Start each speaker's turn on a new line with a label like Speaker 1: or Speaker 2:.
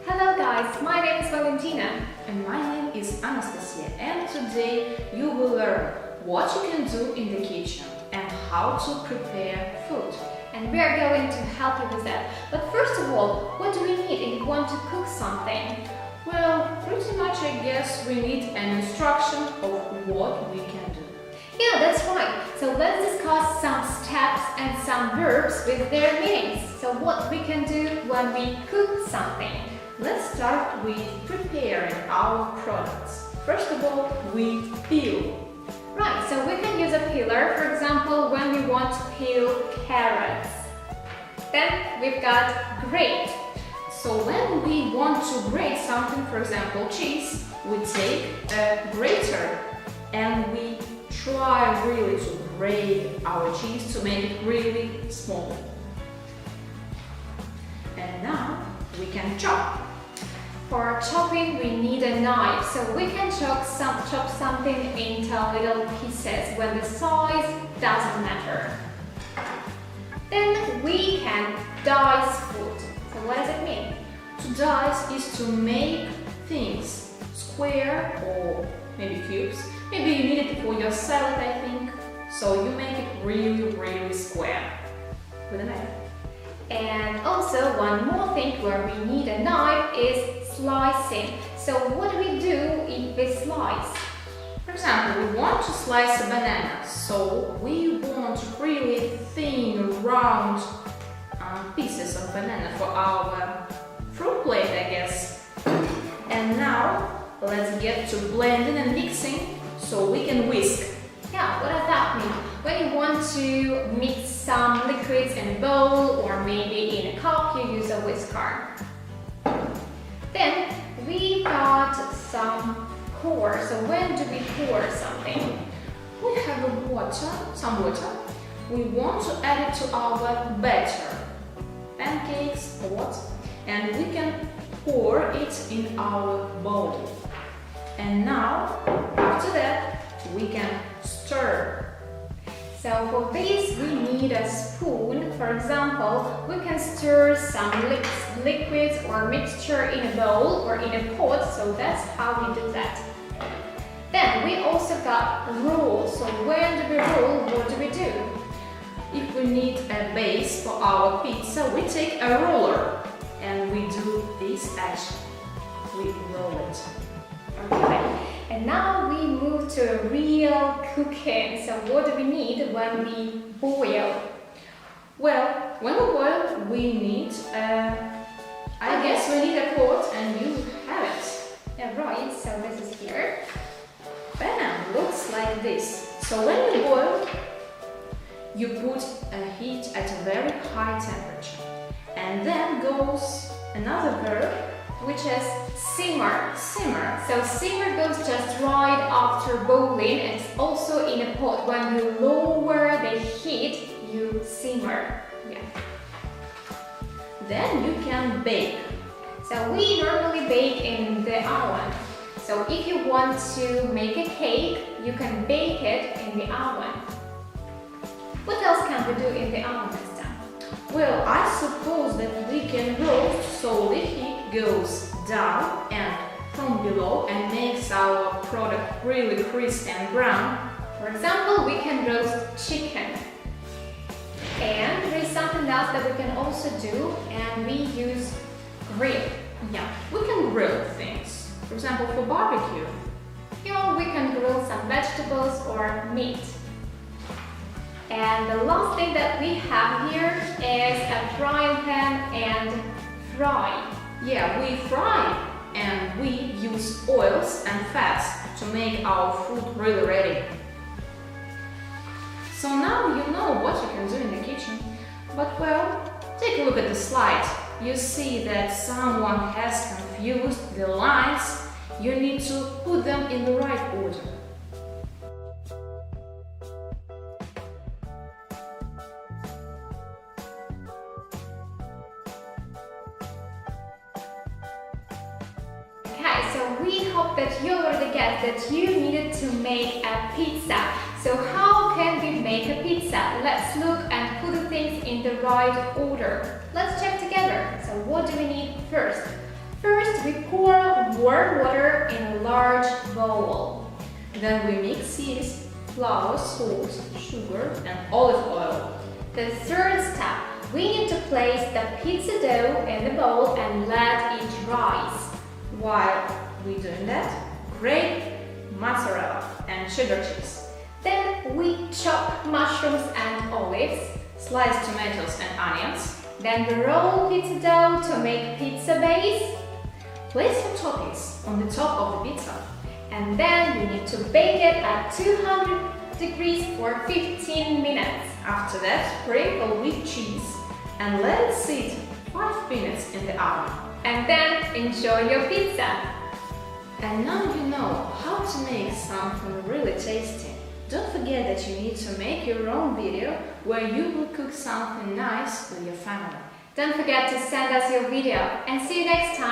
Speaker 1: Hello guys, my name is Valentina.
Speaker 2: And my name is Anastasia, and today you will learn what you can do in the kitchen and how to prepare food.
Speaker 1: And we are going to help you with that. But first of all, what do we need if you want to cook something?
Speaker 2: Well, pretty much I guess we need an instruction of what we can do.
Speaker 1: Yeah, that's right. So let's discuss some steps and some verbs with their meanings. So what we can do when we cook something.
Speaker 2: Let's start with preparing our products. First of all, we peel.
Speaker 1: Right, so we can use a peeler, for example, when we want to peel carrots. Then we've got grate.
Speaker 2: So when we want to grate something, for example cheese, we take a grater and we try really to grate our cheese to make it really small. And now we can chop.
Speaker 1: For chopping, we need a knife, so we can chop something into little pieces when the size doesn't matter. Then we can dice food. So what does it mean?
Speaker 2: To dice is to make things square or maybe cubes. Maybe you need it for your salad, I think. So you make it really square with a knife.
Speaker 1: And also one more thing where we need a knife is slicing. So what do we do if we slice?
Speaker 2: For example, we want to slice a banana, so we want really thin, round pieces of banana for our fruit plate, I guess. And now let's get to blending and mixing so we can whisk.
Speaker 1: Yeah, what does that mean? When you want to mix some liquids in a bowl or maybe in a cup, you use a whisker. Then we got some pour. So when do we pour something?
Speaker 2: We have some water. We want to add it to our batter, pancakes or what, and we can pour it in our bowl. And now, after that, we can stir.
Speaker 1: So for this we need a spoon. For example, we can stir some liquids or mixture in a bowl or in a pot, so that's how we do that. Then we also got roll. So when do we roll, what do we do?
Speaker 2: If we need a base for our pizza, we take a roller and we do this action. We roll it.
Speaker 1: Okay. And now we move to real cooking. So what do we need when we boil?
Speaker 2: Well, when we boil, we need, I guess we need a pot, and you have it.
Speaker 1: Yeah, right, so this is here.
Speaker 2: Bam, looks like this. So when you boil, you put a heat at a very high temperature. And then goes another verb,
Speaker 1: which is simmer.
Speaker 2: Simmer.
Speaker 1: So simmer goes just right after boiling, and it's also in a pot. When you lower the heat, you simmer. Yeah.
Speaker 2: Then you can bake.
Speaker 1: So we normally bake in the oven. So if you want to make a cake, you can bake it in the oven. What else can we do in the oven this time?
Speaker 2: Well, I suppose that we can roast so the heat goes down and from below and makes our product really crisp and brown.
Speaker 1: For example, we can roast chicken. And there is something else that we can also do, and we use grill.
Speaker 2: Yeah, we can grill things. For example, for barbecue.
Speaker 1: Here we can grill some vegetables or meat. And the last thing that we have here is a frying pan and fry.
Speaker 2: Yeah, we fry and we use oils and fats to make our food really ready. So now you know what you can do in the kitchen. But well, take a look at the slide. You see that someone has confused the lines. You need to put them in the right order.
Speaker 1: So we hope that you already get that you needed to make a pizza. So how can we make a pizza? Let's look and put the things in the right order. Let's check together. So what do we need first? First, we pour warm water in a large bowl.
Speaker 2: Then we mix yeast, flour, salt, sugar, and olive oil.
Speaker 1: The third step, we need to place the pizza dough in the bowl and let it rise.
Speaker 2: While we're doing that, grate mozzarella and cheddar cheese.
Speaker 1: Then we chop mushrooms and olives.
Speaker 2: Slice tomatoes and onions.
Speaker 1: Then we roll pizza dough to make pizza base.
Speaker 2: Place your toppings on the top of the pizza.
Speaker 1: And then you need to bake it at 200 degrees for 15 minutes.
Speaker 2: After that, sprinkle with cheese and let it sit 5 minutes in the oven.
Speaker 1: And then enjoy your pizza.
Speaker 2: And now you know how to make something really tasty. Don't forget that you need to make your own video where you will cook something nice with your family.
Speaker 1: Don't forget to send us your video and see you next time.